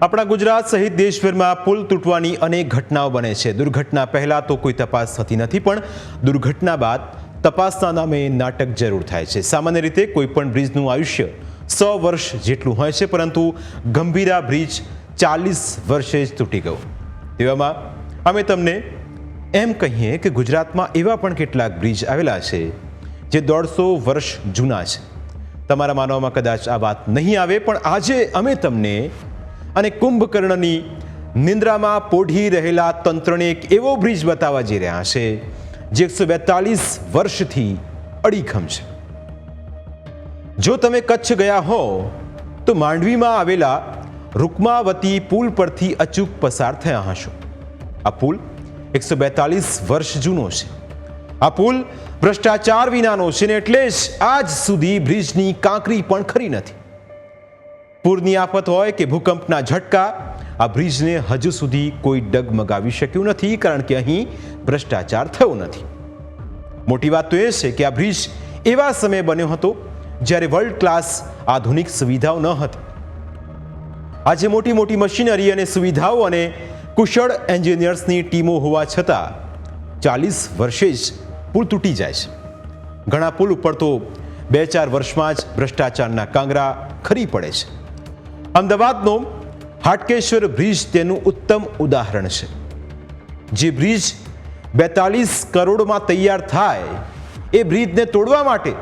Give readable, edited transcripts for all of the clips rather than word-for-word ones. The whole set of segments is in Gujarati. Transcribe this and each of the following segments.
આપણા ગુજરાત સહિત દેશભરમાં પુલ તૂટવાની અનેક ઘટનાઓ બને છે। દુર્ઘટના પહેલા તો કોઈ તપાસ થતી નથી, પણ દુર્ઘટના બાદ તપાસના નામે નાટક જરૂર થાય છે। સામાન્ય રીતે કોઈ પણ બ્રિજનું આયુષ્ય 100 વર્ષ જેટલું હોય છે, પરંતુ ગંભીરા બ્રિજ 40 વર્ષે જ તૂટી ગયો। તેવામાં અમે તમને એમ કહીએ કે ગુજરાતમાં એવા પણ કેટલાક બ્રિજ આવેલા છે જે 150 વર્ષ જૂના છે। તમારા માનવામાં કદાચ આ વાત નહીં આવે, પણ આજે અમે તમને અને કુંભકર્ણની નિંદ્રામાં પોઢી રહેલા તંત્રને એક એવો બ્રિજ બતાવવા જઈ રહ્યા છે જે 142 વર્ષથી અડીખમ છે। જો તમે કચ્છ ગયા હો તો માંડવીમાં આવેલા રૂકમાવતી પુલ પરથી અચૂક પસાર થયા હશો। આ પુલ 142 વર્ષ જૂનો છે। આ પુલ ભ્રષ્ટાચાર વિનાનો છે ને એટલે જ આજ સુધી બ્રિજની કાંકરી પણ ખરી નથી। પૂરની આફત હોય કે ભૂકંપના ઝટકા, આ બ્રિજને હજુ સુધી કોઈ ડગમગાવી શક્યું નથી, કારણ કે અહીં ભ્રષ્ટાચાર થયો નથી। મોટી વાત તો એ છે કે આ બ્રિજ એવા સમયે બન્યો હતો જ્યારે વર્લ્ડ ક્લાસ આધુનિક સુવિધાઓ ન હતી। આજે મોટી મોટી મશીનરી અને સુવિધાઓ અને કુશળ એન્જિનિયર્સની ટીમો હોવા છતાં 40 વર્ષે જ પુલ તૂટી જાય છે। ઘણા પુલ ઉપર તો 2-4 વર્ષમાં જ ભ્રષ્ટાચારના કાંગરા ખરી પડે છે। અમદાવાદનો હાટકેશ્વર બ્રિજ તેનું ઉત્તમ ઉદાહરણ છે। જે બ્રિજ 42 કરોડમાં તૈયાર થાય, એ બ્રિજને તોડવા માટે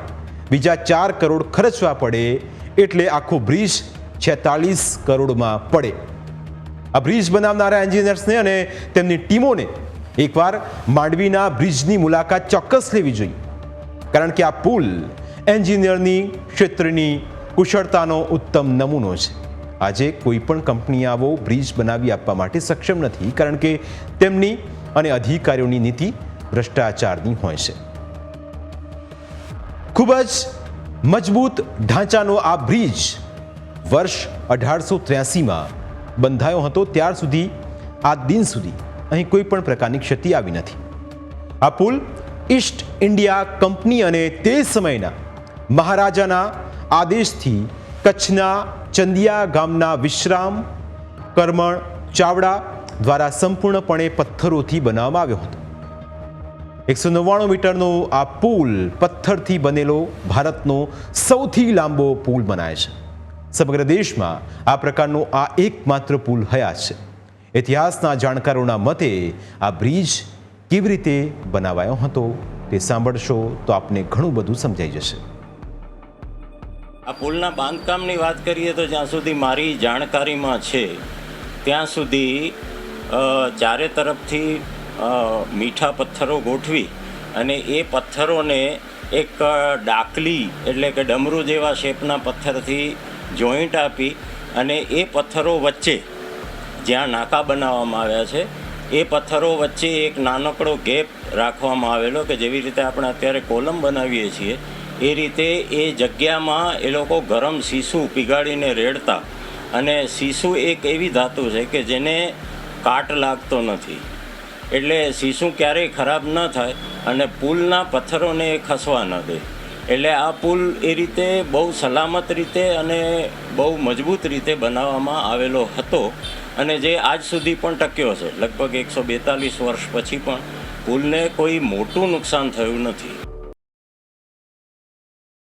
બીજા 4 કરોડ ખર્ચવા પડે, એટલે આખો બ્રિજ 46 કરોડમાં પડે। આ બ્રિજ બનાવનારા એન્જિનિયર્સને અને તેમની ટીમોને એકવાર માંડવીના બ્રિજની મુલાકાત ચોક્કસ લેવી જોઈએ, કારણ કે આ પુલ એન્જિનિયરની ક્ષેત્રની કુશળતાનો ઉત્તમ નમૂનો છે। આજે કોઈ પણ કંપની આવો બ્રિજ બનાવી આપવા માટે સક્ષમ નથી, કારણ કે તેમની અને અધિકારીઓની નીતિ ભ્રષ્ટાચારની હોય છે। ખૂબ જ મજબૂત ઢાંચાનો આ બ્રિજ વર્ષ 1883માં બંધાયો હતો। ત્યાર સુધી આ દિન સુધી અહીં કોઈ પણ પ્રકારની ક્ષતિ આવી નથી। આ પુલ ઈસ્ટ ઇન્ડિયા કંપની અને તે સમયના મહારાજાના આદેશથી કચ્છના ચંદિયા ગામના વિશ્રામ કરમણ ચાવડા દ્વારા સંપૂર્ણપણે પથ્થરોથી બનાવવામાં આવ્યો હતો। 199 મીટરનો આ પુલ પથ્થરથી બનેલો ભારતનો સૌથી લાંબો પુલ મનાય છે। સમગ્ર દેશમાં આ પ્રકારનો આ એકમાત્ર પુલ હયાત છે। ઇતિહાસના જાણકારોના મતે આ બ્રિજ કેવી રીતે બનાવાયો હતો તે સાંભળશો તો આપને ઘણું બધું સમજાઈ જશે। આ પુલના બાંધકામની વાત કરીએ તો જ્યાં સુધી મારી જાણકારીમાં છે ત્યાં સુધી ચારે તરફથી મીઠા પથ્થરો ગોઠવી અને એ પથ્થરોને એક ડાકલી એટલે કે ડમરૂ જેવા શેપના પથ્થરથી જોઈન્ટ આપી અને એ પથ્થરો વચ્ચે જ્યાં નાકા બનાવવામાં આવ્યા છે એ પથ્થરો વચ્ચે એક નાનકડો ગેપ રાખવામાં આવેલો કે જેવી રીતે આપણે અત્યારે કોલમ બનાવીએ છીએ એ રીતે એ જગ્યામાં એ લોકો ગરમ સીસું પીગાડીને રેડતા। અને સીસું એક એવી ધાતુ છે કે જેને કાટ લાગતો નથી, એટલે સીસું ક્યારેય ખરાબ ન થાય અને પુલના પથ્થરોને એ ખસવા ન દે। એટલે આ પુલ એ રીતે બહુ સલામત રીતે અને બહુ મજબૂત રીતે બનાવવામાં આવેલો હતો અને જે આજ સુધી પણ ટક્યો છે। લગભગ 142 વર્ષ પછી પણ પુલને કોઈ મોટું નુકસાન થયું નથી।